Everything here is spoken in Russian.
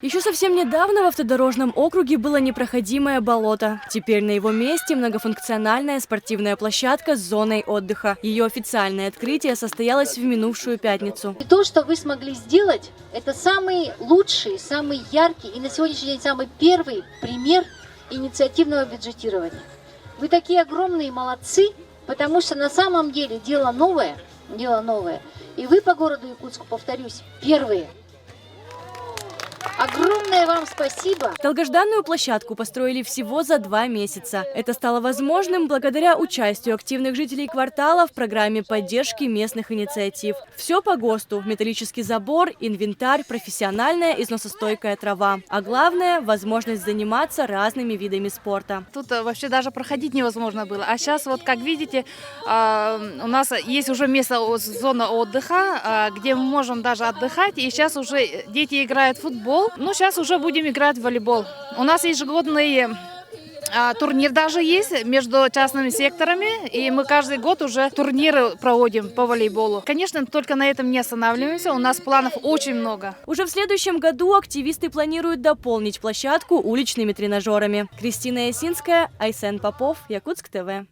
Еще совсем недавно в автодорожном округе было непроходимое болото. Теперь на его месте многофункциональная спортивная площадка с зоной отдыха. Ее официальное открытие состоялось в минувшую пятницу. И то, что вы смогли сделать, это самый лучший, самый яркий и на сегодняшний день самый первый пример инициативного бюджетирования. Вы такие огромные молодцы, потому что на самом деле дело новое. И вы по городу Якутску, повторюсь, первые. Огромное вам спасибо! Долгожданную площадку построили всего за 2 месяца. Это стало возможным благодаря участию активных жителей квартала в программе поддержки местных инициатив. Все по ГОСТу: металлический забор, инвентарь, профессиональная износостойкая трава. А главное – возможность заниматься разными видами спорта. Тут вообще даже проходить невозможно было. А сейчас, вот как видите, у нас есть уже место, зона отдыха, где мы можем даже отдыхать. И сейчас уже дети играют в футбол. Ну, сейчас уже будем играть в волейбол. У нас ежегодный турнир даже есть между частными секторами. И мы каждый год уже турниры проводим по волейболу. Конечно, только на этом не останавливаемся. У нас планов очень много. Уже в следующем году активисты планируют дополнить площадку уличными тренажерами. Кристина Ясинская, Айсен Попов, Якутск ТВ.